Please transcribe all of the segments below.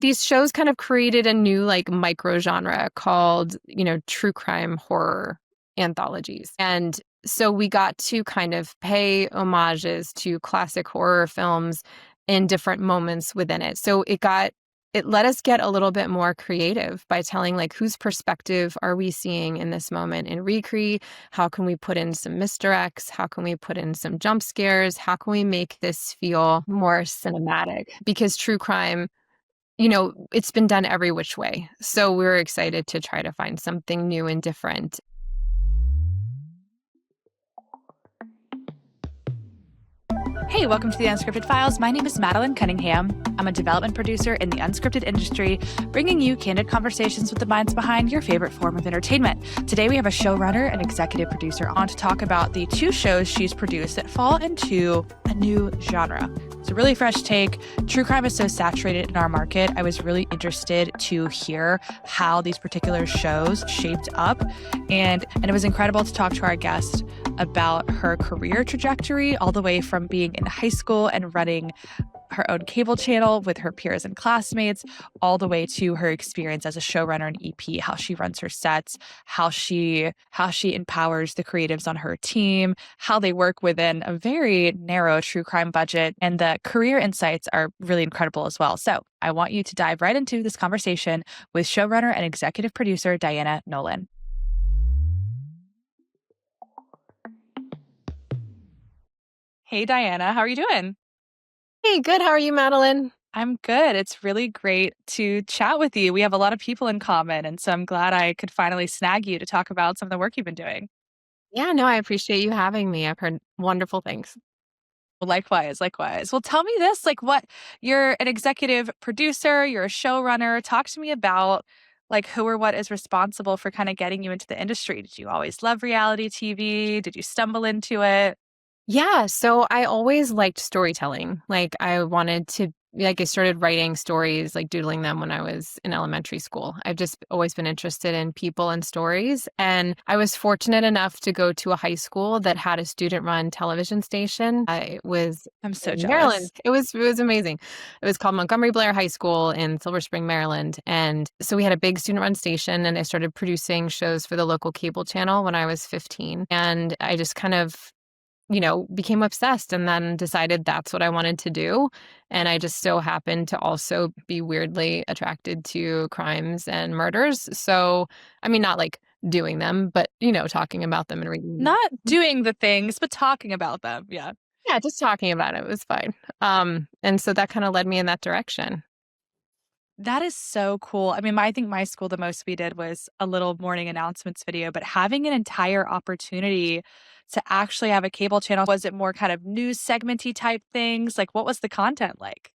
these shows kind of created a new like micro genre called, true crime horror anthologies. And so we got to kind of pay homages to classic horror films in different moments within it. So it let us get a little bit more creative by telling like whose perspective are we seeing in this moment in Recre? How can we put in some misdirects? How can we put in some jump scares? How can we make this feel more cinematic? Because true crime, it's been done every which way. So we're excited to try to find something new and different. Hey, welcome to the Unscripted Files. My name is Madeline Cunningham. I'm a development producer in the unscripted industry, bringing you candid conversations with the minds behind your favorite form of entertainment. Today, we have a showrunner and executive producer on to talk about the 2 shows she's produced that fall into a new genre. It's a really fresh take. True crime is so saturated in our market. I was really interested to hear how these particular shows shaped up. And it was incredible to talk to our guest about her career trajectory all the way from being in high school and running her own cable channel with her peers and classmates, all the way to her experience as a showrunner and EP, how she runs her sets, how she empowers the creatives on her team, how they work within a very narrow true crime budget, and the career insights are really incredible as well. So I want you to dive right into this conversation with showrunner and executive producer Diana Nolan. Hey, Diana, how are you doing? Hey, good. How are you, Madeline? I'm good. It's really great to chat with you. We have a lot of people in common, and so I'm glad I could finally snag you to talk about some of the work you've been doing. Yeah, no, I appreciate you having me. I've heard wonderful things. Well, likewise, likewise. Well, tell me this, like what you're an executive producer, you're a showrunner. Talk to me about like who or what is responsible for kind of getting you into the industry. Did you always love reality TV? Did you stumble into it? Yeah, so I always liked storytelling. I started writing stories, like doodling them when I was in elementary school. I've just always been interested in people and stories. And I was fortunate enough to go to a high school that had a student-run television station. I was I'm so in Maryland. jealous. It was amazing. It was called Montgomery Blair High School in Silver Spring, Maryland. And so we had a big student-run station, and I started producing shows for the local cable channel when I was 15. And I just kind of became obsessed and then decided that's what I wanted to do. And I just so happened to also be weirdly attracted to crimes and murders. So, I mean, not like doing them, but, talking about them and reading. Not doing the things, but talking about them. Yeah. Yeah, just talking about it was fine. And so that kind of led me in that direction. That is so cool. I mean, I think my school, the most we did was a little morning announcements video, but having an entire opportunity to actually have a cable channel, was it more kind of news segmenty type things? Like, what was the content like?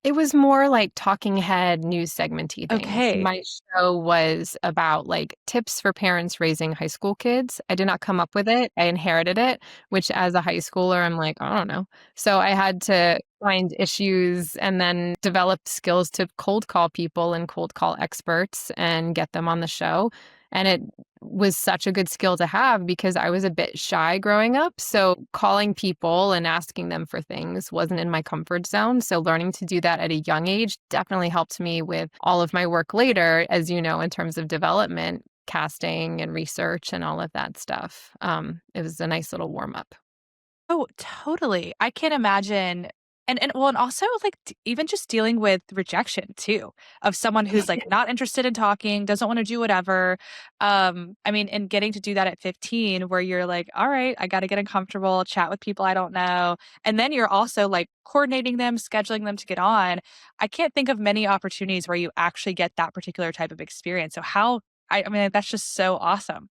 It was more like talking head news segmenty things. Okay. My show was about like tips for parents raising high school kids. I did not come up with it. I inherited it, which as a high schooler, I'm like, I don't know. So I had to find issues and then develop skills to cold call people and cold call experts and get them on the show. And it was such a good skill to have because I was a bit shy growing up. So calling people and asking them for things wasn't in my comfort zone. So learning to do that at a young age definitely helped me with all of my work later, as you know, in terms of development, casting and research and all of that stuff. It was a nice little warm up. Oh, totally. I can't imagine. And also like even just dealing with rejection too of someone who's like not interested in talking, doesn't want to do whatever. I mean, and getting to do that at 15 where you're like, all right, I got to get uncomfortable, chat with people I don't know. And then you're also like coordinating them, scheduling them to get on. I can't think of many opportunities where you actually get that particular type of experience. So I mean, that's just so awesome.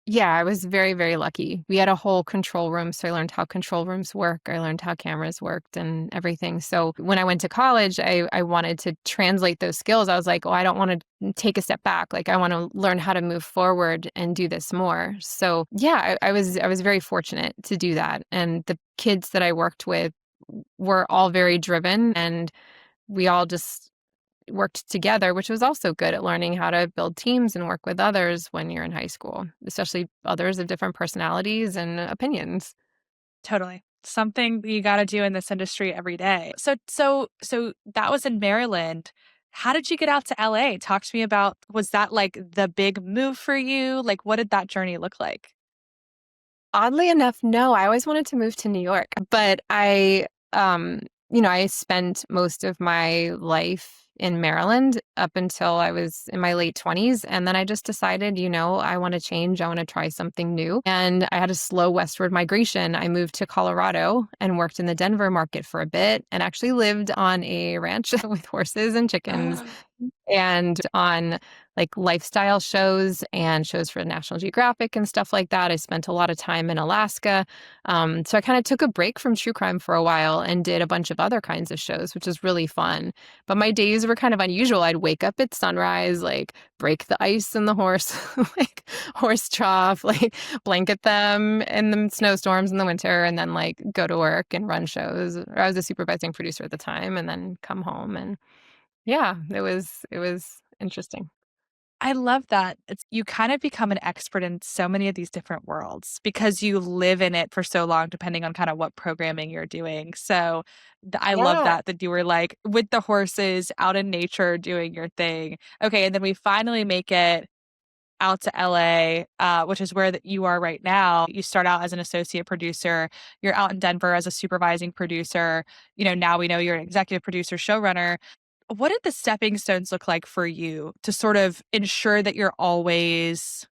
Yeah, I was very, very lucky. We had a whole control room, so I learned how control rooms work. I learned how cameras worked and everything. So when I went to college, I wanted to translate those skills. I was like, oh, I don't want to take a step back. Like I want to learn how to move forward and do this more. So yeah, I was very fortunate to do that. And the kids that I worked with were all very driven, and we all just worked together, which was also good at learning how to build teams and work with others when you're in high school, especially others of different personalities and opinions. Totally. Something you gotta do in this industry every day. So that was in Maryland. How did you get out to LA? Talk to me about, was that, like, the big move for you? Like, what did that journey look like? Oddly enough, no, I always wanted to move to New York, but um, I spent most of my life in Maryland up until I was in my late 20s. And then I just decided, I want to change. I want to try something new. And I had a slow westward migration. I moved to Colorado and worked in the Denver market for a bit and actually lived on a ranch with horses and chickens and on like lifestyle shows and shows for National Geographic and stuff like that. I spent a lot of time in Alaska. So I kind of took a break from true crime for a while and did a bunch of other kinds of shows, which was really fun. But my days were kind of unusual. I'd wake up at sunrise, like break the ice in the horse, like horse trough, like blanket them in the snowstorms in the winter, and then like go to work and run shows. I was a supervising producer at the time, and then come home and yeah, it was interesting. I love that. It's You kind of become an expert in so many of these different worlds because you live in it for so long, depending on kind of what programming you're doing. So I love Yeah. that you were like with the horses out in nature doing your thing. Okay, and then we finally make it out to LA, which is where you are right now. You start out as an associate producer. You're out in Denver as a supervising producer. Now we know you're an executive producer, showrunner. What did the stepping stones look like for you to sort of ensure that you're always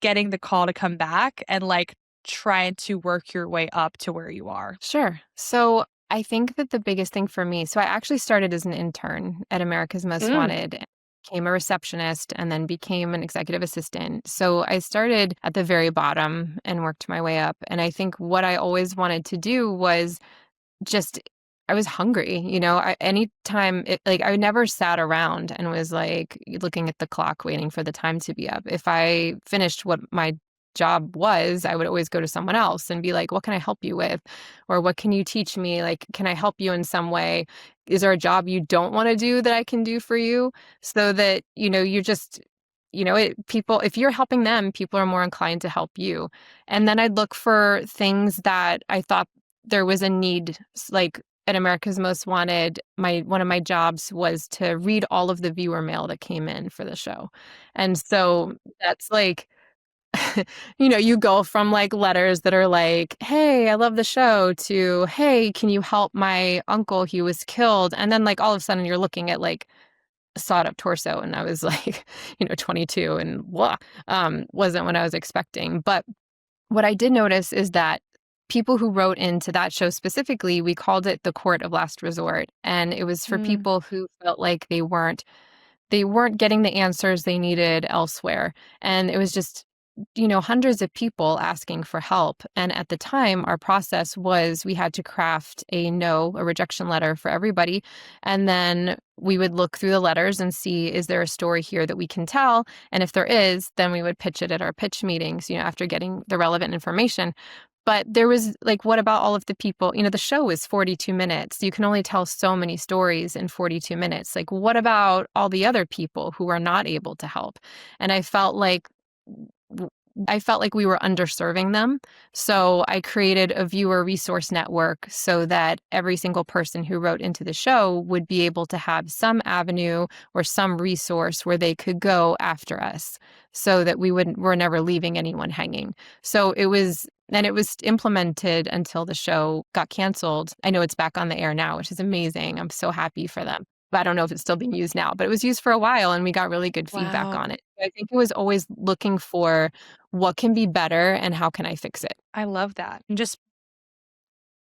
getting the call to come back and like trying to work your way up to where you are? Sure. So I think that the biggest thing for me, so I actually started as an intern at America's Most Mm. Wanted, became a receptionist, and then became an executive assistant. So I started at the very bottom and worked my way up. And I think what I always wanted to do was just I was hungry, anytime like I never sat around and was like looking at the clock waiting for the time to be up. If I finished what my job was, I would always go to someone else and be like, "What can I help you with?" Or "What can you teach me? Like, can I help you in some way? Is there a job you don't want to do that I can do for you?" So that, you're just people, if you're helping them, people are more inclined to help you. And then I'd look for things that I thought there was a need, like at America's Most Wanted, one of my jobs was to read all of the viewer mail that came in for the show. And so that's like, you go from like letters that are like, "Hey, I love the show," to, "Hey, can you help my uncle? He was killed." And then like all of a sudden you're looking at like a sawed up torso. And I was like, 22 and wasn't what I was expecting. But what I did notice is that people who wrote into that show specifically, we called it the court of last resort. And it was for Mm. people who felt like they weren't getting the answers they needed elsewhere. And it was just, hundreds of people asking for help. And at the time, our process was we had to craft a rejection letter for everybody. And then we would look through the letters and see, is there a story here that we can tell? And if there is, then we would pitch it at our pitch meetings, after getting the relevant information. But there was like, what about all of the people? The show is 42 minutes. You can only tell so many stories in 42 minutes. Like, what about all the other people who are not able to help? And w- I felt like we were underserving them. So I created a viewer resource network so that every single person who wrote into the show would be able to have some avenue or some resource where they could go after us so that we're never leaving anyone hanging. So it was implemented until the show got canceled. I know it's back on the air now, which is amazing. I'm so happy for them. But I don't know if it's still being used now, but it was used for a while and we got really good feedback Wow. on it. I think it was always looking for what can be better and how can I fix it? I love that. And just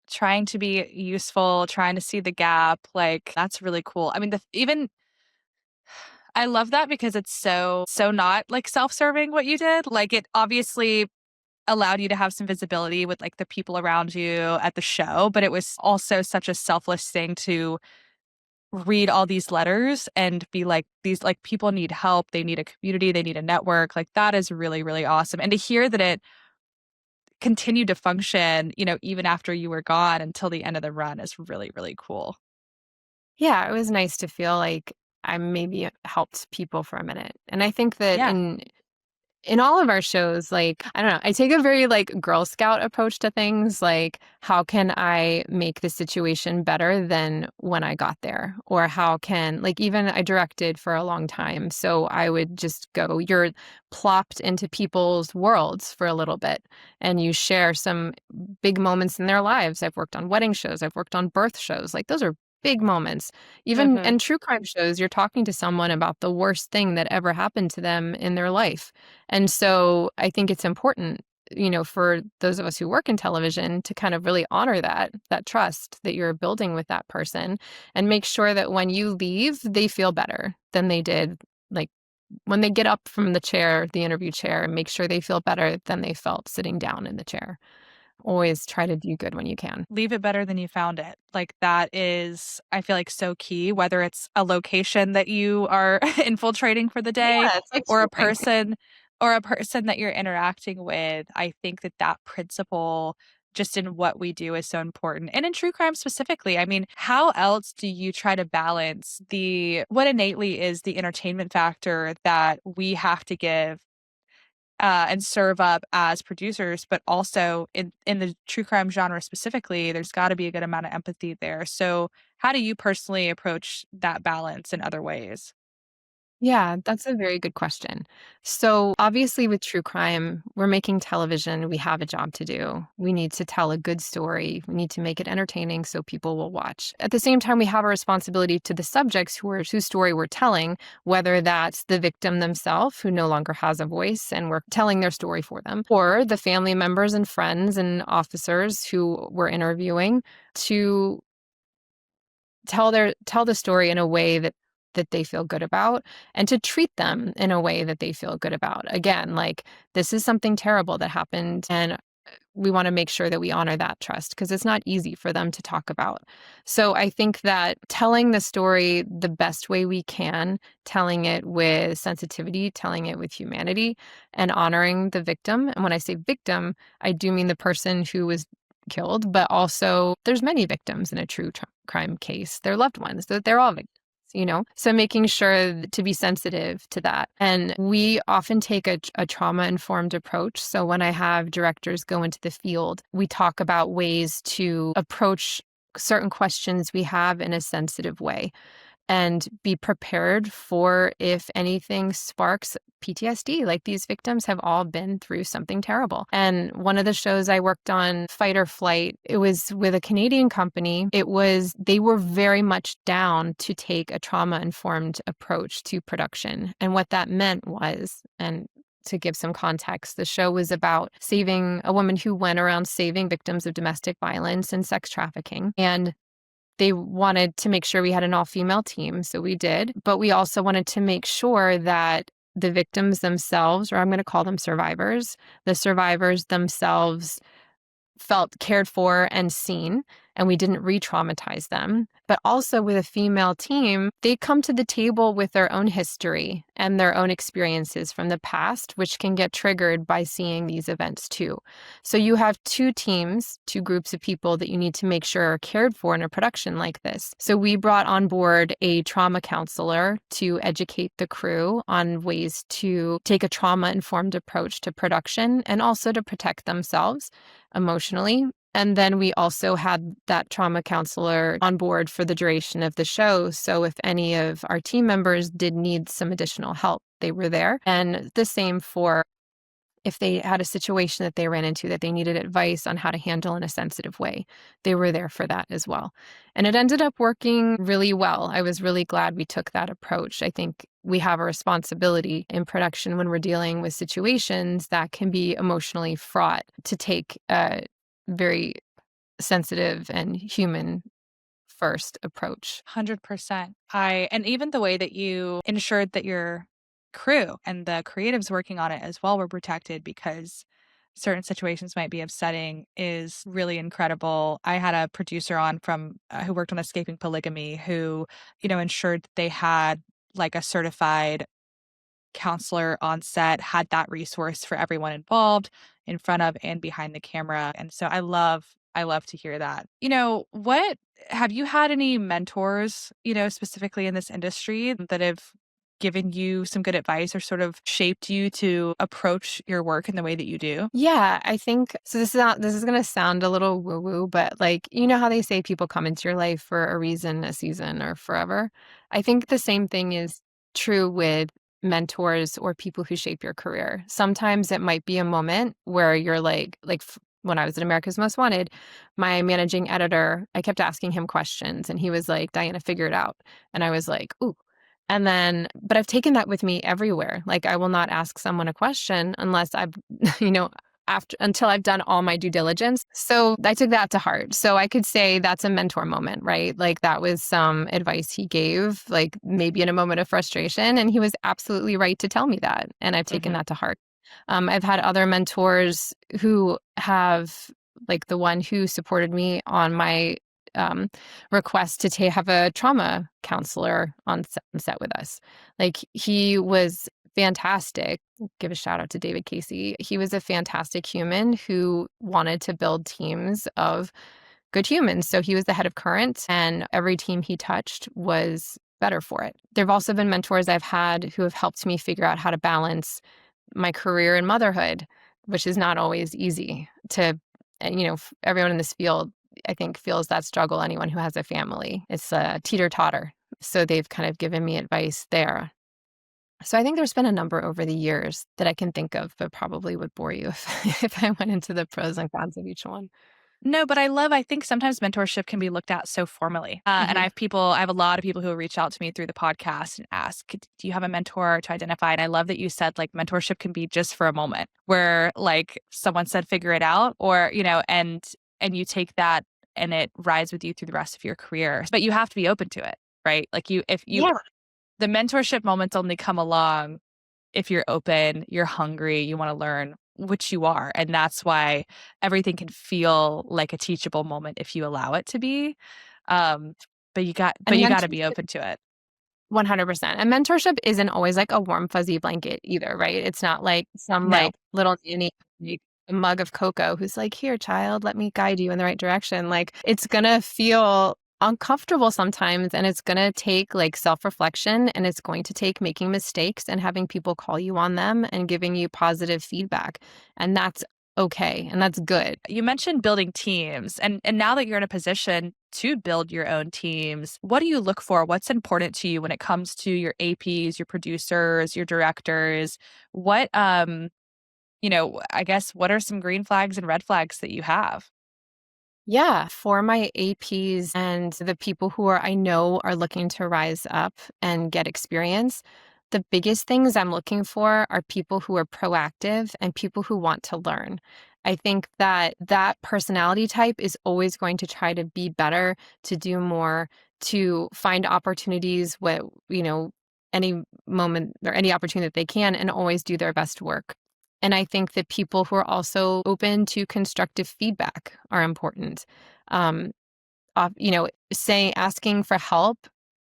trying to be useful, trying to see the gap, like that's really cool. I mean, even I love that because it's so not like self-serving what you did. Like it obviously allowed you to have some visibility with like the people around you at the show, but it was also such a selfless thing to read all these letters and be like, these like people need help, they need a community, they need a network. Like that is really, really awesome. And to hear that it continued to function, even after you were gone until the end of the run is really, really cool. Yeah, it was nice to feel like I maybe helped people for a minute. And I think that Yeah. in all of our shows, like, I don't know, I take a very like Girl Scout approach to things. Like, how can I make the situation better than when I got there? Or how can, like, even I directed for a long time. So I would just go, you're plopped into people's worlds for a little bit and you share some big moments in their lives. I've worked on wedding shows, I've worked on birth shows. Like, those are big moments. Even Hmm. in true crime shows, you're talking to someone about the worst thing that ever happened to them in their life. And so I think it's important, for those of us who work in television to kind of really honor that trust that you're building with that person and make sure that when you leave, they feel better than they did, like, when they get up from the chair, the interview chair, and make sure they feel better than they felt sitting down in the chair. Always try to do good when you can. Leave it better than you found it. Like, that is, I feel like, so key, whether it's a location that you are infiltrating for the day Yeah, it's like or a snooping. person or a person that you're interacting with. I think that that principle just in what we do is so important. And in true crime specifically, I mean, how else do you try to balance the what innately is the entertainment factor that we have to give and serve up as producers, but also in the true crime genre specifically, there's got to be a good amount of empathy there. So, how do you personally approach that balance in other ways? Yeah, that's a very good question. So, obviously, with true crime, we're making television. We have a job to do. We need to tell a good story. We need to make it entertaining so people will watch. At the same time, we have a responsibility to the subjects whose story we're telling, whether that's the victim themselves who no longer has a voice and we're telling their story for them, or the family members and friends and officers who we're interviewing to tell the story in a way that they feel good about and to treat them in a way that they feel good about. Again, like, this is something terrible that happened and we want to make sure that we honor that trust because it's not easy for them to talk about. So I think that telling the story the best way we can, telling it with sensitivity, telling it with humanity, and honoring the victim. And when I say victim, I do mean the person who was killed, but also there's many victims in a true crime case. They're loved ones. They're all victims. So making sure to be sensitive to that. And we often take a trauma informed approach. So when I have directors go into the field, we talk about ways to approach certain questions we have in a sensitive way and be prepared for if anything sparks PTSD. Like, these victims have all been through something terrible. And one of the shows I worked on, Fight or Flight, it was with a Canadian company. They were very much down to take a trauma informed approach to production. And what that meant was, and to give some context, the show was about saving a woman who went around saving victims of domestic violence and sex trafficking. And they wanted to make sure we had an all-female team, so we did, but we also wanted to make sure that the victims themselves, or I'm gonna call them survivors, the survivors themselves felt cared for and seen, and we didn't re-traumatize them. But also with a female team, they come to the table with their own history and their own experiences from the past, which can get triggered by seeing these events too. So you have two teams, two groups of people that you need to make sure are cared for in a production like this. So we brought on board a trauma counselor to educate the crew on ways to take a trauma-informed approach to production and also to protect themselves emotionally. And then we also had that trauma counselor on board for the duration of the show. So if any of our team members did need some additional help, they were there. And the same for if they had a situation that they ran into that they needed advice on how to handle in a sensitive way, they were there for that as well. And it ended up working really well. I was really glad we took that approach. I think we have a responsibility in production when we're dealing with situations that can be emotionally fraught to take a very sensitive and human first approach. 100%. And even the way that you ensured that your crew and the creatives working on it as well were protected because certain situations might be upsetting is really incredible. I had a producer on from who worked on Escaping Polygamy who, ensured that they had like a certified counselor on set, had that resource for everyone involved in front of and behind the camera. And so I love to hear that. What have you had any mentors, specifically in this industry that have given you some good advice or sort of shaped you to approach your work in the way that you do? Yeah, I think so. This is gonna sound a little woo woo, but like you know how they say people come into your life for a reason, a season, or forever. I think the same thing is true with mentors or people who shape your career. Sometimes it might be a moment where you're when I was at America's Most Wanted, my managing editor, I kept asking him questions, and he was like, "Diana, figure it out," and I was like, "Ooh." And then, but I've taken that with me everywhere. Like, I will not ask someone a question unless I've, you know, until I've done all my due diligence. So I took that to heart. So I could say that's a mentor moment, right? Like that was some advice he gave, like maybe in a moment of frustration. And he was absolutely right to tell me that. And I've taken Mhm. that to heart. I've had other mentors who have, like the one who supported me on my um, request to have a trauma counselor on set with us. Like he was fantastic. Give a shout out to David Casey. He was a fantastic human who wanted to build teams of good humans. So he was the head of Current, and every team he touched was better for it. There have also been mentors I've had who have helped me figure out how to balance my career and motherhood, which is not always easy to, and everyone in this field, I think, feels that struggle. Anyone who has a family, it's a teeter totter. So they've kind of given me advice there. So I think there's been a number over the years that I can think of, but probably would bore you if, if I went into the pros and cons of each one. No, but I think sometimes mentorship can be looked at so formally. And Hmm. I have a lot of people who reach out to me through the podcast and ask, do you have a mentor to identify? And I love that you said like mentorship can be just for a moment where like someone said, figure it out, or, and you take that and it rides with you through the rest of your career. But you have to be open to it, right? Like Yeah. the mentorship moments only come along if you're open, you're hungry, you want to learn, which you are. And that's why everything can feel like a teachable moment if you allow it to be. Um, but And you got to be mentorship, open to it. 100%. And mentorship isn't always like a warm, fuzzy blanket either, right? It's not like some No. like little nanny, like a mug of cocoa who's like, here, child, let me guide you in the right direction. Like it's gonna feel uncomfortable sometimes, and it's gonna take like self-reflection, and it's going to take making mistakes and having people call you on them and giving you positive feedback. And that's okay. And that's good. You mentioned building teams and now that you're in a position to build your own teams, what do you look for? What's important to you when it comes to your APs, your producers, your directors? What I guess what are some green flags and red flags that you have? Yeah, for my APs and the people who I know are looking to rise up and get experience, the biggest things I'm looking for are people who are proactive and people who want to learn. I think that that personality type is always going to try to be better, to do more, to find opportunities any moment or any opportunity that they can, and always do their best work. And I think that people who are also open to constructive feedback are important. Um, saying asking for help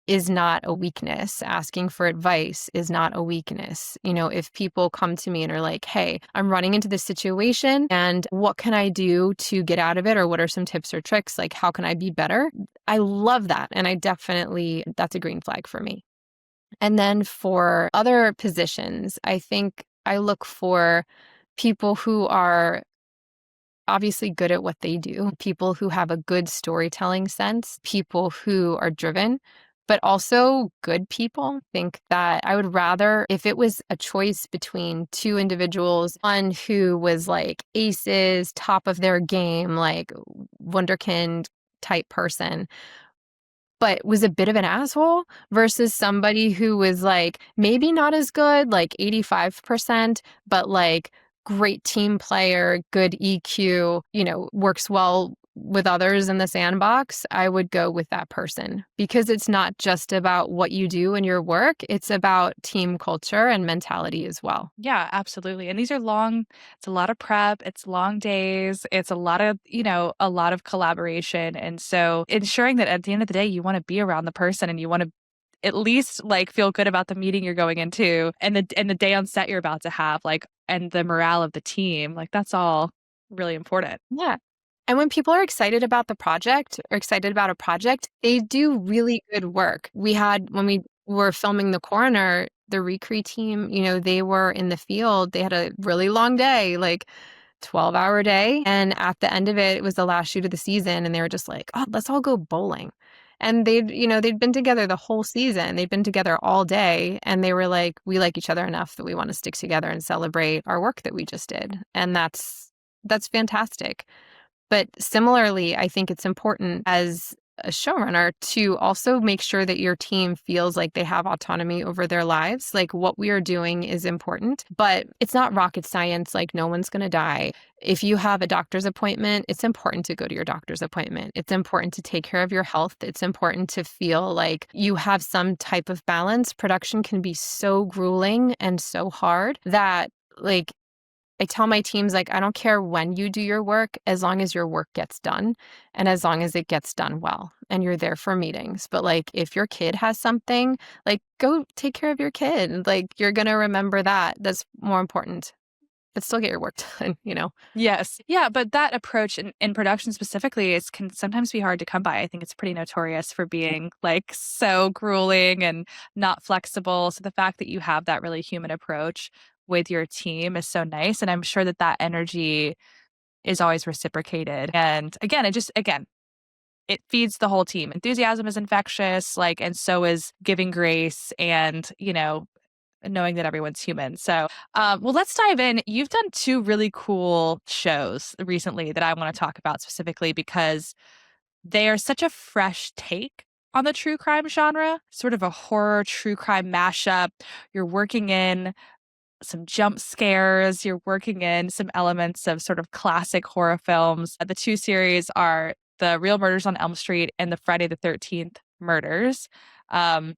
is not a weakness. Asking for advice is not a weakness. If people come to me and are like, hey, I'm running into this situation and what can I do to get out of it? Or what are some tips or tricks? Like, how can I be better? I love that. And that's a green flag for me. And then for other positions, I think I look for people who are obviously good at what they do, people who have a good storytelling sense, people who are driven, but also good people. Think that I would rather, if it was a choice between two individuals, one who was like aces, top of their game, like wunderkind type person, but was a bit of an asshole versus somebody who was like maybe not as good, like 85%, but like great team player, good EQ, works well with others in the sandbox, I would go with that person because it's not just about what you do in your work, it's about team culture and mentality as well. Yeah, absolutely. And these are it's a lot of prep, it's long days, it's a lot of collaboration. And so ensuring that at the end of the day, you want to be around the person and you want to at least like feel good about the meeting you're going into and the day on set you're about to have, like, and the morale of the team. Like that's all really important. Yeah. And when people are excited about the project or excited about a project, they do really good work. When we were filming The Coroner, the recre team, they were in the field. They had a really long day, like 12-hour day. And at the end of it, it was the last shoot of the season. And they were just like, oh, let's all go bowling. And they'd been together the whole season. They'd been together all day. And they were like, we like each other enough that we want to stick together and celebrate our work that we just did. And that's fantastic. But similarly, I think it's important as a showrunner to also make sure that your team feels like they have autonomy over their lives. Like what we are doing is important, but it's not rocket science. Like no one's going to die. If you have a doctor's appointment, it's important to go to your doctor's appointment. It's important to take care of your health. It's important to feel like you have some type of balance. Production can be so grueling and so hard that like I tell my teams, like, I don't care when you do your work, as long as your work gets done and as long as it gets done well and you're there for meetings. But like, if your kid has something, like, go take care of your kid. Like, you're going to remember that. That's more important, but still get your work done. Yes. Yeah, but that approach in production specifically can sometimes be hard to come by. I think it's pretty notorious for being like so grueling and not flexible. So the fact that you have that really human approach with your team is so nice. And I'm sure that that energy is always reciprocated. And again, it feeds the whole team. Enthusiasm is infectious, like, and so is giving grace and, knowing that everyone's human. So, well, let's dive in. You've done two really cool shows recently that I want to talk about specifically because they are such a fresh take on the true crime genre, sort of a horror true crime mashup. You're working in some jump scares, you're working in some elements of sort of classic horror films. The two series are The Real Murders on Elm Street and the Friday the 13th Murders. Um,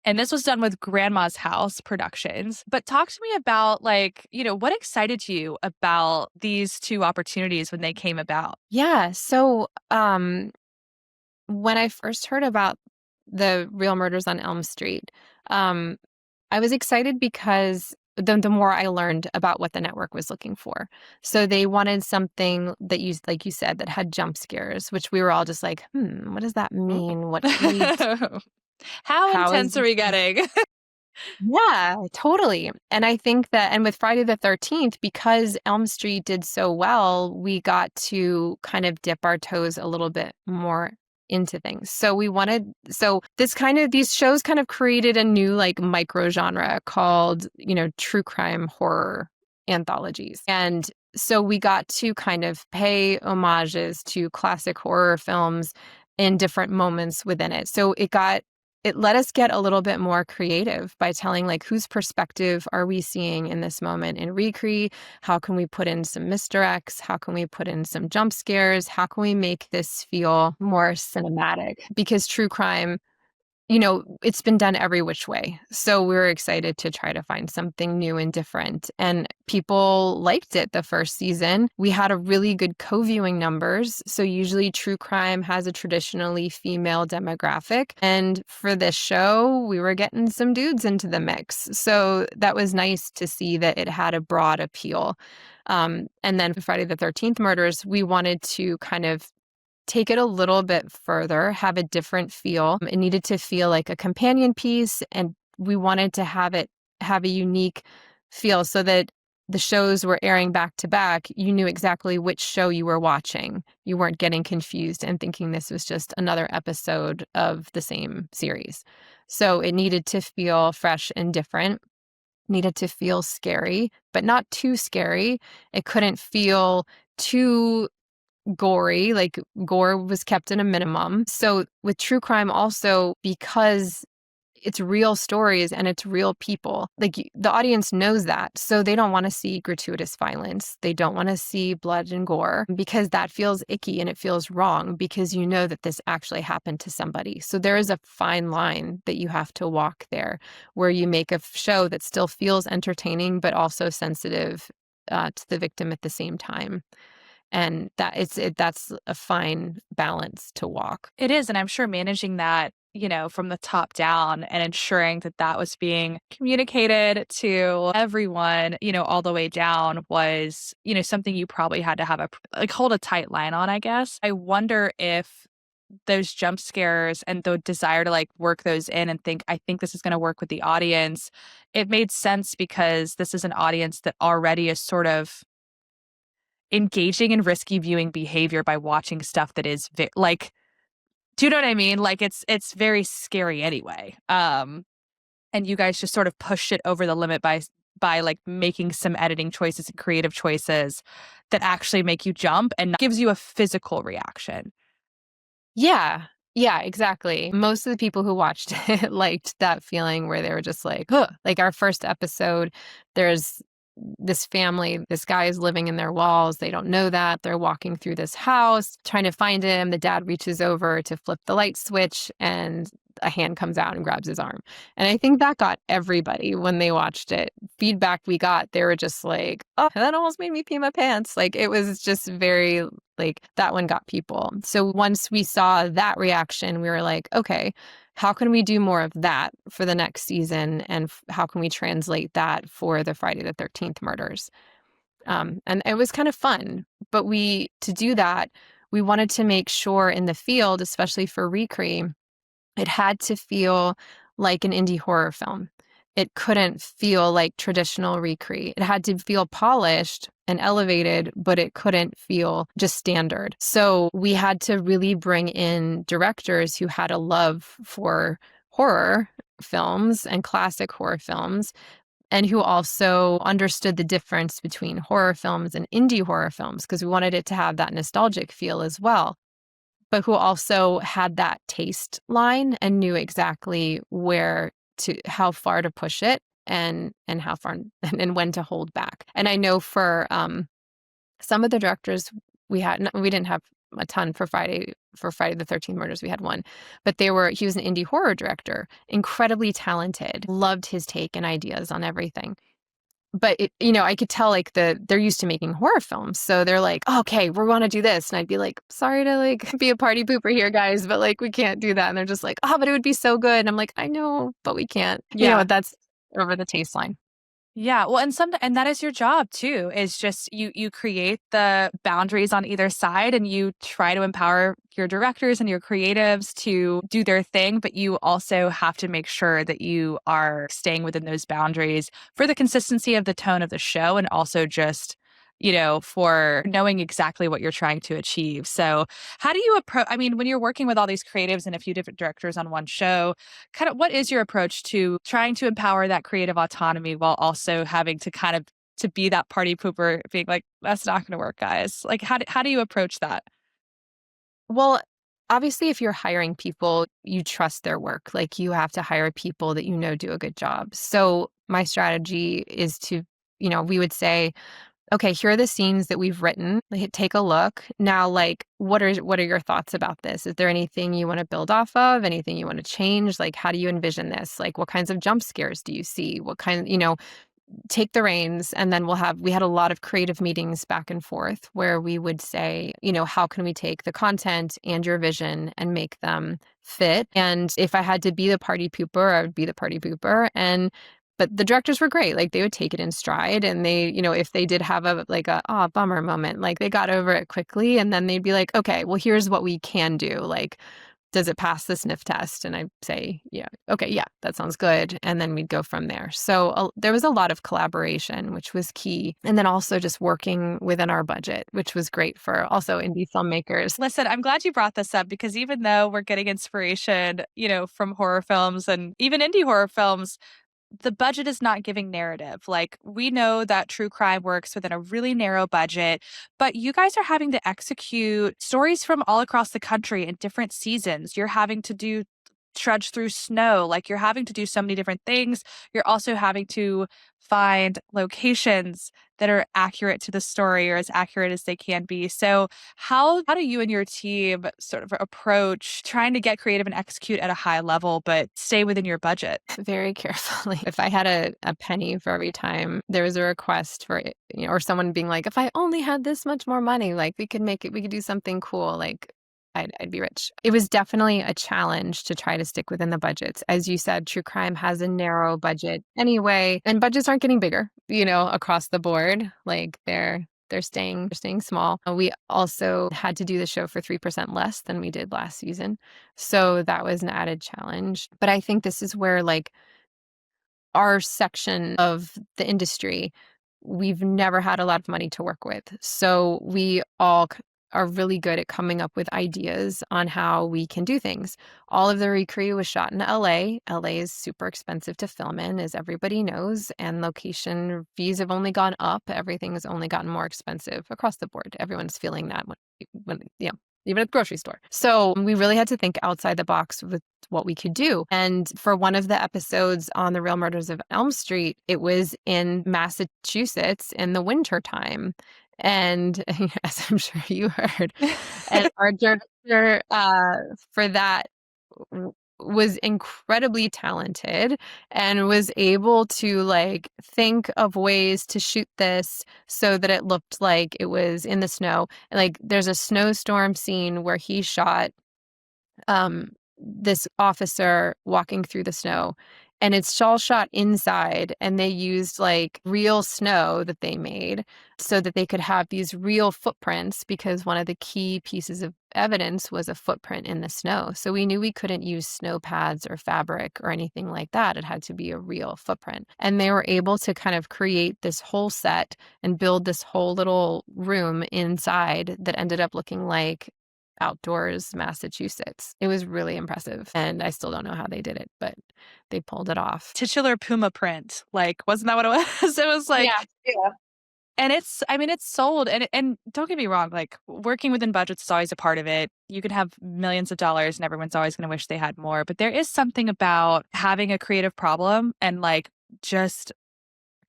and this was done with Grandma's House Productions. But talk to me about, like, what excited you about these two opportunities when they came about? Yeah. So, when I first heard about the Real Murders on Elm Street, um, I was excited because the more I learned about what the network was looking for. So they wanted something that like you said, that had jump scares, which we were all just like, what does that mean? What can we, How how is intense are we getting? yeah, totally. And I think that, and with Friday the 13th, because Elm Street did so well, we got to kind of dip our toes a little bit more into things. These shows kind of created a new like micro genre called, true crime horror anthologies. And so we got to kind of pay homages to classic horror films in different moments within it. So it let us get a little bit more creative by telling like whose perspective are we seeing in this moment in Recre? How can we put in some misdirects? How can we put in some jump scares? How can we make this feel more cinematic? Because true crime, it's been done every which way. So we were excited to try to find something new and different. And people liked it the first season. We had a really good co-viewing numbers. So usually true crime has a traditionally female demographic. And for this show, we were getting some dudes into the mix. So that was nice to see that it had a broad appeal. And then for Friday the 13th Murders, we wanted to kind of take it a little bit further, have a different feel. It needed to feel like a companion piece, and we wanted to have a unique feel so that the shows were airing back to back. You knew exactly which show you were watching. You weren't getting confused and thinking this was just another episode of the same series. So it needed to feel fresh and different. Needed to feel scary, but not too scary. It couldn't feel too gory, like gore was kept in a minimum. So with true crime also, because it's real stories and it's real people, like the audience knows that. So they don't want to see gratuitous violence. They don't want to see blood and gore because that feels icky and it feels wrong because you know that this actually happened to somebody. So there is a fine line that you have to walk there where you make a show that still feels entertaining, but also sensitive to the victim at the same time. And that's a fine balance to walk. It is, and I'm sure managing that, from the top down and ensuring that that was being communicated to everyone, all the way down was, something you probably had to have hold a tight line on, I guess. I wonder if those jump scares and the desire to like work those in and think, I think this is going to work with the audience, it made sense because this is an audience that already is sort of engaging in risky viewing behavior by watching stuff that is like, do you know what I mean? Like it's very scary anyway. And you guys just sort of pushed it over the limit by like making some editing choices and creative choices that actually make you jump and gives you a physical reaction. Yeah. Yeah, exactly. Most of the people who watched it liked that feeling where they were just like, "Huh." Like our first episode, there's this family, this guy is living in their walls. They don't know that. They're walking through this house trying to find him. The dad reaches over to flip the light switch and a hand comes out and grabs his arm. And I think that got everybody when they watched it. Feedback we got, they were just like, "Oh, that almost made me pee my pants." Like it was just very like that one got people. So once we saw that reaction, we were like, okay, how can we do more of that for the next season? And how can we translate that for the Friday the 13th murders? And it was kind of fun. But to do that, we wanted to make sure in the field, especially for Recre, it had to feel like an indie horror film. It couldn't feel like traditional Recre. It had to feel polished and elevated, but it couldn't feel just standard. So we had to really bring in directors who had a love for horror films and classic horror films, and who also understood the difference between horror films and indie horror films, because we wanted it to have that nostalgic feel as well, but who also had that taste line and knew exactly how far to push it and how far and when to hold back. And I know for some of the directors we didn't have a ton for Friday the 13th Murders. We had one, but he was an indie horror director, incredibly talented, loved his take and ideas on everything. But I could tell like they're used to making horror films. So they're like, "Oh, okay, we're going to do this." And I'd be like, "Sorry to like be a party pooper here, guys, but like we can't do that." And they're just like, "Oh, but it would be so good." And I'm like, "I know, but we can't." Yeah. That's over the taste line. Yeah, well, and that is your job too, is just you create the boundaries on either side and you try to empower your directors and your creatives to do their thing, but you also have to make sure that you are staying within those boundaries for the consistency of the tone of the show and also just for knowing exactly what you're trying to achieve. So, how do you approach, I mean, when you're working with all these creatives and a few different directors on one show, kind of what is your approach to trying to empower that creative autonomy while also having to kind of to be that party pooper being like, that's not going to work, guys. Like how do you approach that? Well, obviously, if you're hiring people, you trust their work. Like you have to hire people that do a good job. So my strategy is we would say, okay, here are the scenes that we've written. Like, take a look. Now, like, what are your thoughts about this? Is there anything you want to build off of? Anything you want to change? Like, how do you envision this? Like, what kinds of jump scares do you see? What kind, take the reins. And then we had a lot of creative meetings back and forth where we would say, how can we take the content and your vision and make them fit? And if I had to be the party pooper, I would be the party pooper. But the directors were great. Like they would take it in stride, and they, if they did have a bummer moment, like they got over it quickly, and then they'd be like, okay, well, here's what we can do. Like, does it pass the sniff test? And I'd say, yeah, okay, yeah, that sounds good. And then we'd go from there. So there was a lot of collaboration, which was key. And then also just working within our budget, which was great for also indie filmmakers. Listen, I'm glad you brought this up because even though we're getting inspiration, from horror films and even indie horror films, the budget is not giving narrative. Like, we know that true crime works within a really narrow budget, but you guys are having to execute stories from all across the country in different seasons. You're having to trudge through snow. Like, you're having to do so many different things. You're also having to find locations that are accurate to the story or as accurate as they can be. So how do you and your team sort of approach trying to get creative and execute at a high level, but stay within your budget? Very carefully. If I had a penny for every time there was a request for it, or someone being like, if I only had this much more money, like we could do something cool. Like I'd be rich. It was definitely a challenge to try to stick within the budgets. As you said, true crime has a narrow budget anyway, and budgets aren't getting bigger, across the board. Like They're staying small. We also had to do the show for 3% less than we did last season. So that was an added challenge. But I think this is where like our section of the industry, we've never had a lot of money to work with. So we all are really good at coming up with ideas on how we can do things. All of the recrew was shot in LA. LA is super expensive to film in, as everybody knows, and location fees have only gone up. Everything has only gotten more expensive across the board. Everyone's feeling that when even at the grocery store. So we really had to think outside the box with what we could do. And for one of the episodes on The Real Murders of Elm Street, it was in Massachusetts in the winter time. And as I'm sure you heard, and our director for that was incredibly talented and was able to like think of ways to shoot this so that it looked like it was in the snow. And like there's a snowstorm scene where he shot this officer walking through the snow, and it's all shot inside, and they used like real snow that they made so that they could have these real footprints, because one of the key pieces of evidence was a footprint in the snow. So we knew we couldn't use snow pads or fabric or anything like that. It had to be a real footprint. And they were able to kind of create this whole set and build this whole little room inside that ended up looking like outdoors Massachusetts. It was really impressive, and I still don't know how they did it, but they pulled it off. Titular puma print. Like, wasn't that what it was? It was like, Yeah, yeah. and it's sold. And don't get me wrong, like working within budgets is always a part of it. You can have millions of dollars and everyone's always going to wish they had more. But there is something about having a creative problem and like just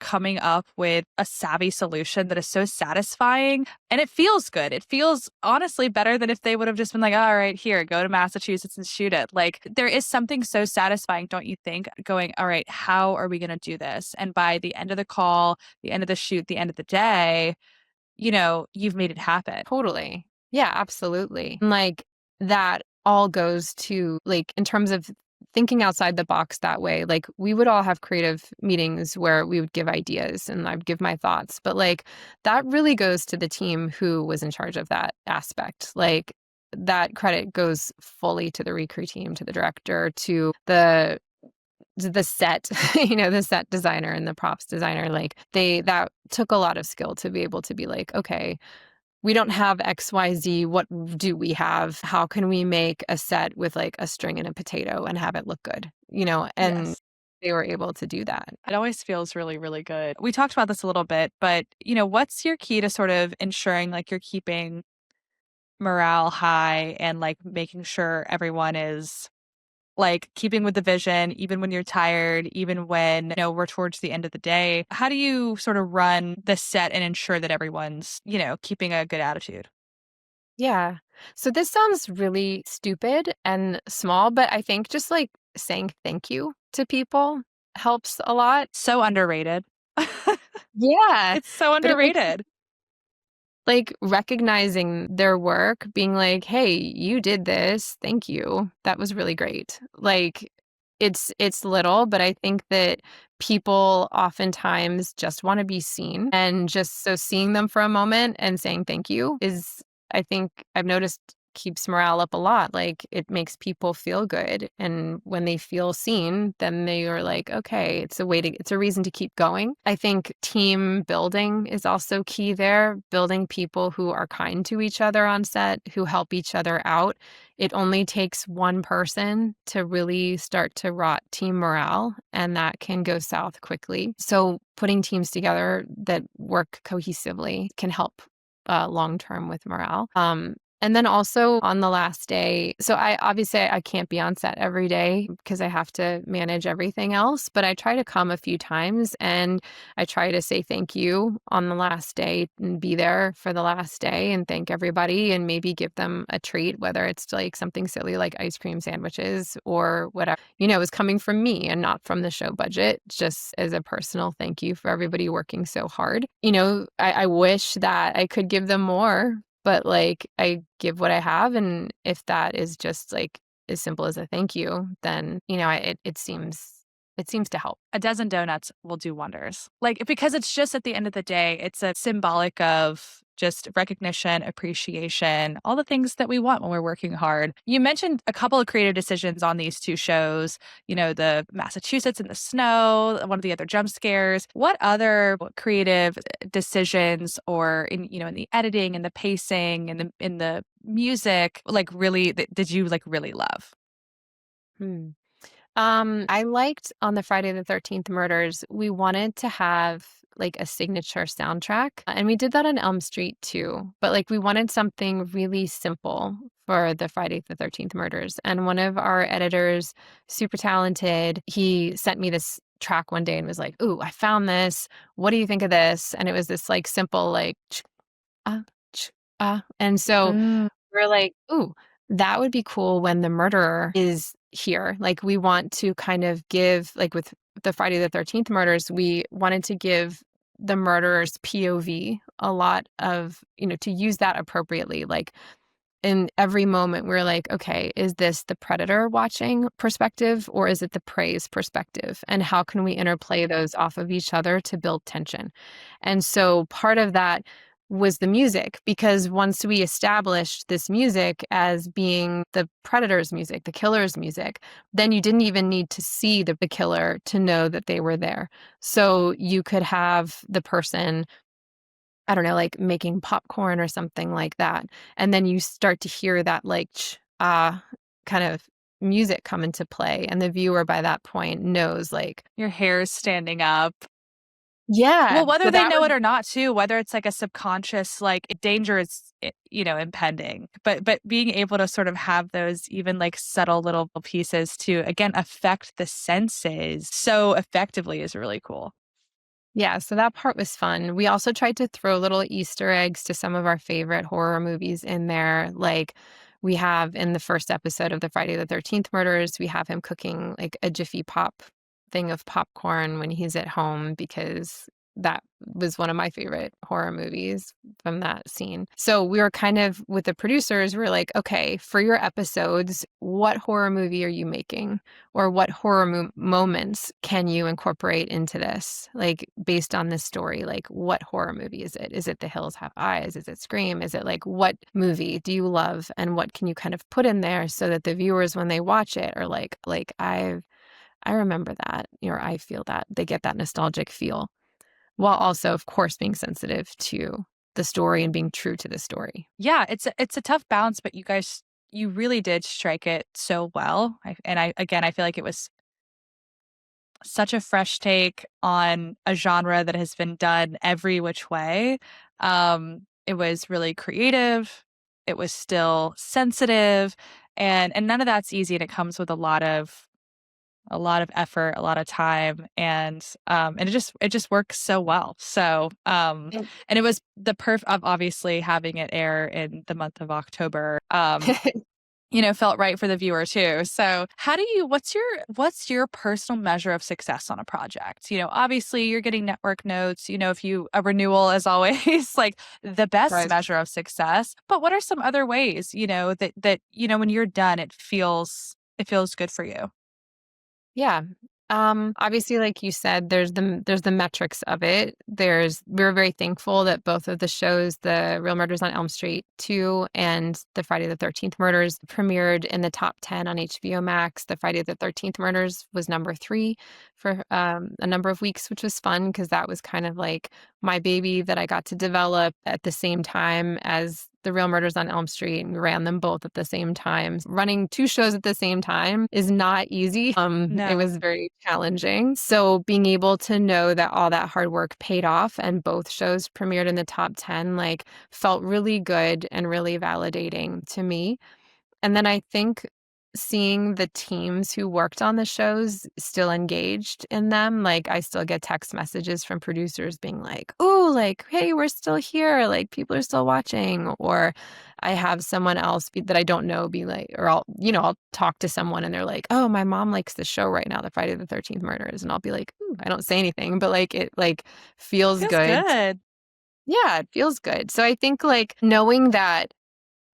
coming up with a savvy solution that is so satisfying, and it feels good. It feels honestly better than if they would have just been like, all right, here, go to Massachusetts and shoot it. Like there is something so satisfying, don't you think, going, all right, how are we going to do this? And by the end of the call, the end of the shoot, the end of the day, you've made it happen. Totally. Yeah, absolutely. And like that all goes to like in terms of thinking outside the box that way. Like we would all have creative meetings where we would give ideas and I'd give my thoughts, but like that really goes to the team who was in charge of that aspect. Like that credit goes fully to the recruit team, to the director, to the set, the set designer and the props designer. Like that took a lot of skill to be able to be like, okay, we don't have XYZ. What do we have? How can we make a set with like a string and a potato and have it look good? And Yes. they were able to do that. It always feels really, really good. We talked about this a little bit, but what's your key to sort of ensuring like you're keeping morale high and like making sure everyone is like keeping with the vision, even when you're tired, even when, we're towards the end of the day? How do you sort of run the set and ensure that everyone's, keeping a good attitude? Yeah. So this sounds really stupid and small, but I think just like saying thank you to people helps a lot. So underrated. Yeah. It's so But underrated. like recognizing their work, being like, "Hey, you did this. Thank you. That was really great." Like it's little, but I think that people oftentimes just want to be seen, and just so seeing them for a moment and saying thank you is, I think I've noticed, keeps morale up a lot. Like it makes people feel good, and when they feel seen, then they are like, okay, it's a reason to keep going. I think team building is also key there, building people who are kind to each other on set, who help each other out. It only takes one person to really start to rot team morale, and that can go south quickly. So putting teams together that work cohesively can help long term with morale. And then also on the last day, so I can't be on set every day because I have to manage everything else, but I try to come a few times and I try to say thank you on the last day and be there for the last day and thank everybody and maybe give them a treat, whether it's like something silly like ice cream sandwiches or whatever, is coming from me and not from the show budget, just as a personal thank you for everybody working so hard. I wish that I could give them more, but like I give what I have, and if that is just like as simple as a thank you, then it seems it seems to help. A dozen donuts will do wonders. Like, because it's just at the end of the day, it's a symbolic of just recognition, appreciation, all the things that we want when we're working hard. You mentioned a couple of creative decisions on these two shows, the Massachusetts in the snow, one of the other jump scares. What other creative decisions or in the editing and the pacing and in the music, like really did you like really love? Hmm. I liked on the Friday the 13th murders, we wanted to have like a signature soundtrack. And we did that on Elm Street too. But like we wanted something really simple for the Friday the 13th murders. And one of our editors, super talented, he sent me this track one day and was like, "Ooh, I found this. What do you think of this?" And it was this like simple like ah, ah. And so Mm. we're like, "Ooh, that would be cool when the murderer is here." Like, we want to kind of give like, with the Friday the 13th murders, we wanted to give the murderer's POV a lot of to use that appropriately. Like, in every moment, we're like, "Okay, is this the predator watching perspective, or is it the prey's perspective? And how can we interplay those off of each other to build tension?" And so part of that was the music, because once we established this music as being the predator's music, the killer's music, then you didn't even need to see the killer to know that they were there. So you could have the person, I don't know, like making popcorn or something like that, and then you start to hear that like kind of music come into play, and the viewer by that point knows like, Your hair's standing up. yeah, Well, whether so they that know was it or not too, whether it's like a subconscious, like danger is, impending, but being able to sort of have those even like subtle little pieces to again affect the senses so effectively is really cool. yeah, so that part was fun. We also tried to throw little Easter eggs to some of our favorite horror movies in there. Like, we have in the first episode of the Friday the 13th murders, we have him cooking like a Jiffy Pop thing of popcorn when he's at home, because that was one of my favorite horror movies from that scene. So we were kind of with the producers, we are like, okay, for your episodes, what horror movie are you making? Or what horror moments can you incorporate into this? Like, based on this story, like, what horror movie is it? Is it The Hills Have Eyes? Is it Scream? Is it like, what movie do you love? And what can you kind of put in there so that the viewers, when they watch it, are like, I remember that, or I feel that. They get that nostalgic feel, while also, of course, being sensitive to the story and being true to the story. Yeah, it's a tough balance, but you really did strike it so well. I feel like it was such a fresh take on a genre that has been done every which way. It was really creative. It was still sensitive, and none of that's easy. And it comes with a lot of effort, a lot of time, and it just works so well. So, And and it was the perf of obviously having it air in the month of October. Felt right for the viewer too. So, what's your personal measure of success on a project? Obviously you're getting network notes, if you a renewal is always like the best Right. measure of success. But what are some other ways, that when you're done it feels good for you? Yeah. Obviously, like you said, there's the metrics of it. We're very thankful that both of the shows, The Real Murders on Elm Street 2 and The Friday the 13th Murders, premiered in the top 10 on HBO Max. The Friday the 13th Murders was number 3 for a number of weeks, which was fun because that was kind of like my baby that I got to develop at the same time as The Real Murders on Elm Street, and we ran them both at the same time. Running 2 shows at the same time is not easy. It No. was very challenging. So being able to know that all that hard work paid off and both shows premiered in the top 10, like, felt really good and really validating to me. And then I think seeing the teams who worked on the shows still engaged in them, like, I still get text messages from producers being like, "Ooh, like, hey, we're still here, like, people are still watching." Or I have someone else that I don't know be like, or I'll talk to someone and they're like, "Oh, my mom likes the show right now, the Friday the 13th Murders." And I'll be like, "Ooh," I don't say anything, but, like, it, like, feels Feels good. good. Yeah, it feels good. So I think, like, knowing that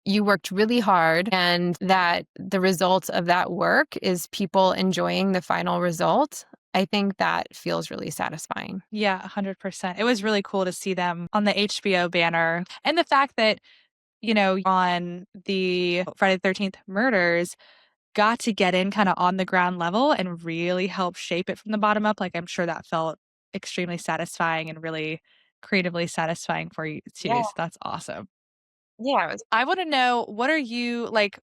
you worked really hard and that the result of that work is people enjoying the final result, I think that feels really satisfying. Yeah, 100%. It was really cool to see them on the HBO banner. And the fact that, on the Friday the 13th murders, got to get in kind of on the ground level and really help shape it from the bottom up. Like, I'm sure that felt extremely satisfying and really creatively satisfying for you too. Yeah. So that's awesome. Yeah, it was. I want to know, what are you like?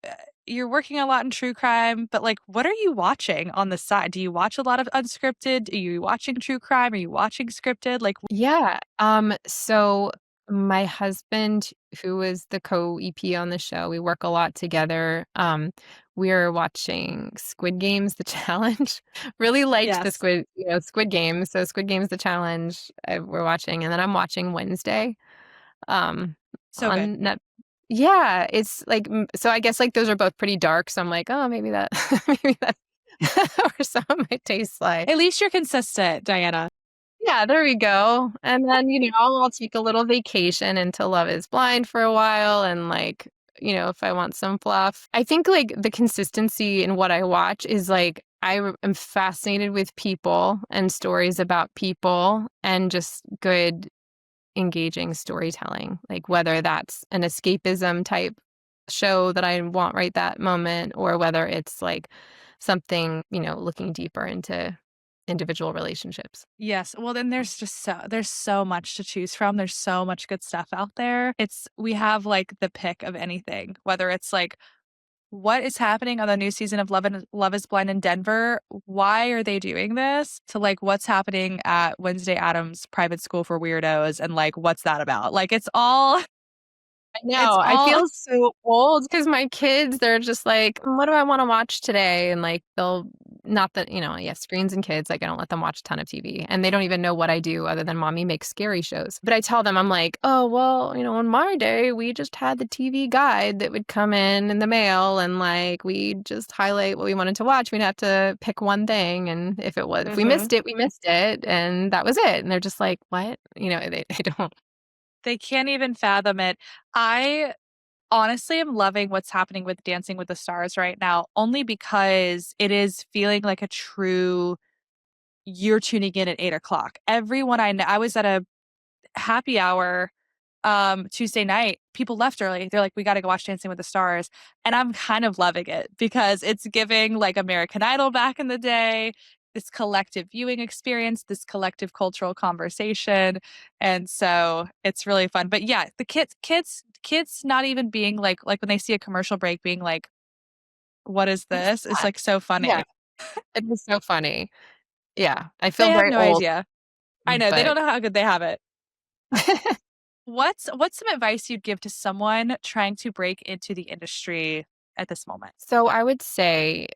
uh, You're working a lot in true crime, but like, what are you watching on the side? Do you watch a lot of unscripted? Are you watching true crime? Are you watching scripted? Like, Yeah, so my husband, who is the co-EP on the show, we work a lot together. We're watching Squid Games: The Challenge. Really liked the yes, Squid Games. So Squid Games: The Challenge, we're watching, and then I'm watching Wednesday, so good. on Net. Yeah, it's like, so I guess, like, those are both pretty dark, so I'm like, "Oh, maybe that maybe that or some of my tastes lie." At least you're consistent, Diana. Yeah, there we go. And then, I'll take a little vacation into Love Is Blind for a while and, like, if I want some fluff. I think, like, the consistency in what I watch is, like, am fascinated with people and stories about people and just good, engaging storytelling, like, whether that's an escapism type show that I want right that moment or whether it's, like, something, looking deeper into individual relationships. Yes. Well, then there's so much to choose from. There's so much good stuff out there. We have like the pick of anything, whether it's like what is happening on the new season of Love is Blind in Denver? Why are they doing this? To like what's happening at Wednesday Adams Private School for Weirdos and like what's that about? Like I it's know, I all feel so old because my kids, they're just like, "What do I wanna watch today?" And, like, they'll not that, yeah, screens and kids, like, I don't let them watch a ton of TV, and they don't even know what I do other than mommy makes scary shows. But I tell them, I'm like, "Oh, well, in my day, we just had the TV guide that would come in the mail, and, like, we'd just highlight what we wanted to watch. We'd have to pick one thing, and if we Mhm. missed it, we missed it, and that was it." And they're just like, "What?" They don't. They can't even fathom it. I honestly am loving what's happening with Dancing with the Stars right now, only because it is feeling like a true you're tuning in at 8 o'clock. Everyone I know, I was at a happy hour Tuesday night. People left early. They're like, we got to go watch Dancing with the Stars. And I'm kind of loving it because it's giving like American Idol back in the day, this collective viewing experience, this collective cultural conversation. And so it's really fun. But yeah, the kids not even being like when they see a commercial break being like, what is What is this? It's that? like so Yeah, funny. it was so funny. Yeah, I They feel have very no old, idea. I know, they but don't know how good they have it. What's some advice you'd give to someone trying to break into the industry at this moment? so I would say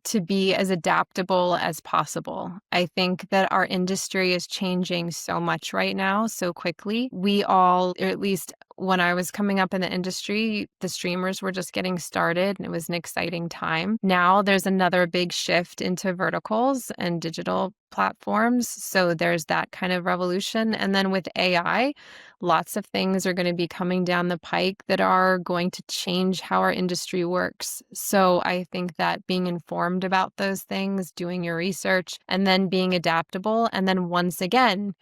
to be as adaptable as possible. I think that our industry is changing so much right now, so quickly. We all, or at least when I was coming up in the industry, the streamers were just getting started and it was an exciting time. Now there's another big shift into verticals and digital platforms. So there's that kind of revolution. And then with AI, lots of things are going to be coming down the pike that are going to change how our industry works. So I think that being informed about those things, doing your research, and then being adaptable. And then once again,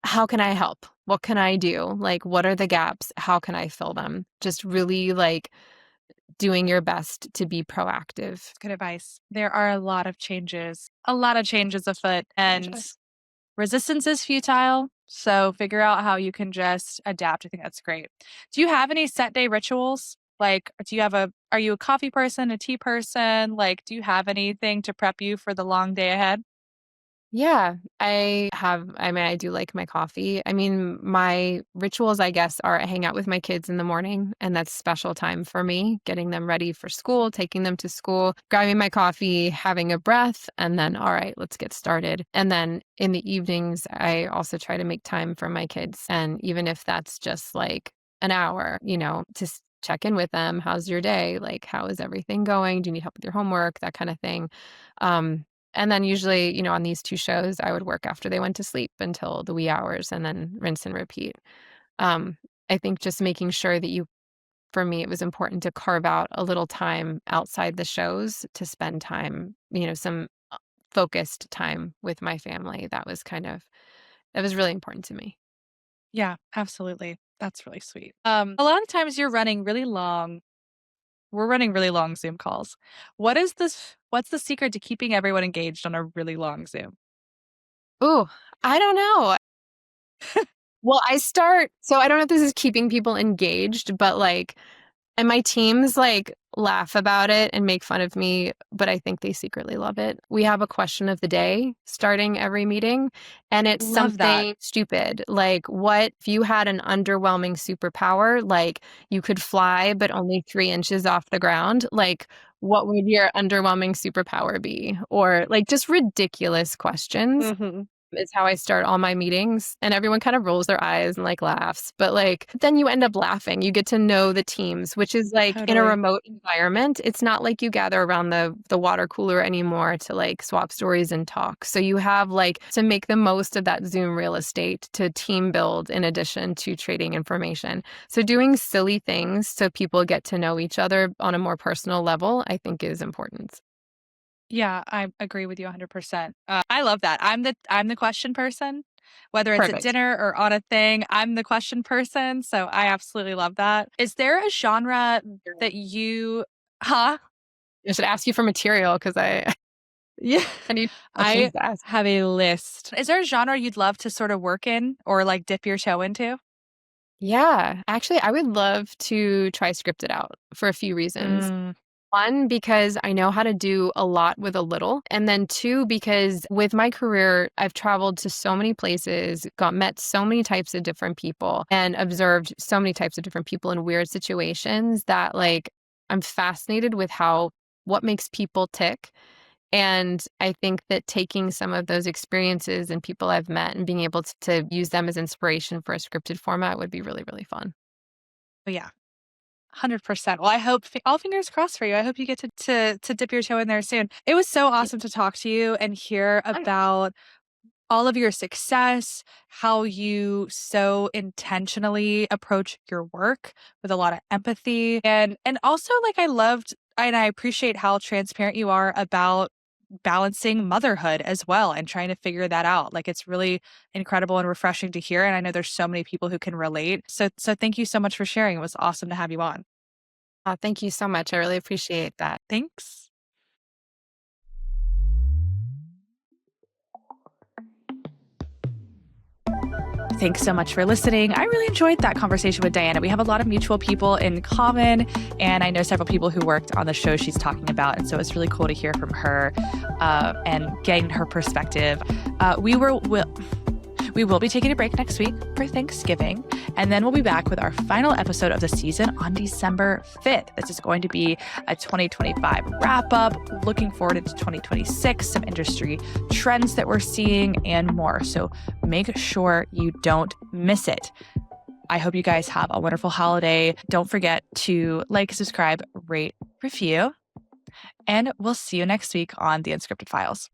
how can I help? What can I do? Like, what are the gaps? How can I fill them? Just really like doing your best to be proactive. Good advice. There are a lot of changes afoot, and Changes. resistance is futile. So figure out how you can just adapt. I think that's great. Do you have any set day rituals? Like, are you a coffee person, a tea person? Like, do you have anything to prep you for the long day ahead? Yeah, I do like my coffee. I mean, my rituals, I guess, are I hang out with my kids in the morning, and that's special time for me, getting them ready for school, taking them to school, grabbing my coffee, having a breath, and then, all right, let's get started. And then in the evenings, I also try to make time for my kids. And even if that's just like an hour, to check in with them. How's your day? Like, how is everything going? Do you need help with your homework? That kind of thing. Um, and then usually, on these 2 shows, I would work after they went to sleep until the wee hours and then rinse and repeat. Um, I think just making sure that for me, it was important to carve out a little time outside the shows to spend time, some focused time with my family. That was really important to me. Yeah, absolutely. That's really sweet. A lot of times we're running really long Zoom calls. What's the secret to keeping everyone engaged on a really long Zoom? Ooh, I don't know. Well, I don't know if this is keeping people engaged, but, like, and my teams, like, laugh about it and make fun of me, but I think they secretly love it. We have a question of the day starting every meeting, and it's Love that. something stupid, like, what if you had an underwhelming superpower, like, you could fly but only 3 inches off the ground, like, what would your underwhelming superpower be? Or, like, just ridiculous questions Mhm. is how I start all my meetings, and everyone kind of rolls their eyes and, like, laughs, but, like, then you end up laughing. You get to know the teams, which is, like, in a Totally. remote environment, it's not like you gather around the water cooler anymore to, like, swap stories and talk. So you have, like, to make the most of that Zoom real estate to team build in addition to trading information. So doing silly things so people get to know each other on a more personal level, I think is important. Yeah, I agree with you 100%. I love that. I'm the question person, whether it's at Perfect. dinner or on a thing. I'm the question person, so I absolutely love that. Is there a genre that you Huh? I should ask you for material 'cause I Yeah. I need I questions to ask. have a list. Is there a genre you'd love to sort of work in or, like, dip your toe into? Yeah, actually, I would love to try scripted out for a few reasons. Mm, 1, because I know how to do a lot with a little, and then 2, because with my career, I've traveled to so many places, got met so many types of different people, and observed so many types of different people in weird situations that, like, I'm fascinated with how what makes people tick, and I think that taking some of those experiences and people I've met and being able to use them as inspiration for a scripted format would be really, really fun. but yeah. 100%. Well, I hope all fingers crossed for you. I hope you get to dip your toe in there soon. It was so Yeah. awesome to talk to you and hear about all of your success, how you so intentionally approach your work with a lot of empathy and also like I loved and I appreciate how transparent you are about balancing motherhood as well and trying to figure that out. Like it's really incredible and refreshing to hear and I know there's so many people who can relate. So thank you so much for sharing. It was awesome to have you on. Thank you so much. I really appreciate that. Thanks. Thanks so much for listening. I really enjoyed that conversation with Diana. We have a lot of mutual people in common, and I know several people who worked on the show she's talking about. And so it's really cool to hear from her and gain her perspective. We will be taking a break next week for Thanksgiving, and then we'll be back with our final episode of the season on December 5th. This is going to be a 2025 wrap up, looking forward into 2026, some industry trends that we're seeing, and more. So make sure you don't miss it. I hope you guys have a wonderful holiday. Don't forget to like, subscribe, rate, review, and we'll see you next week on the Unscripted Files.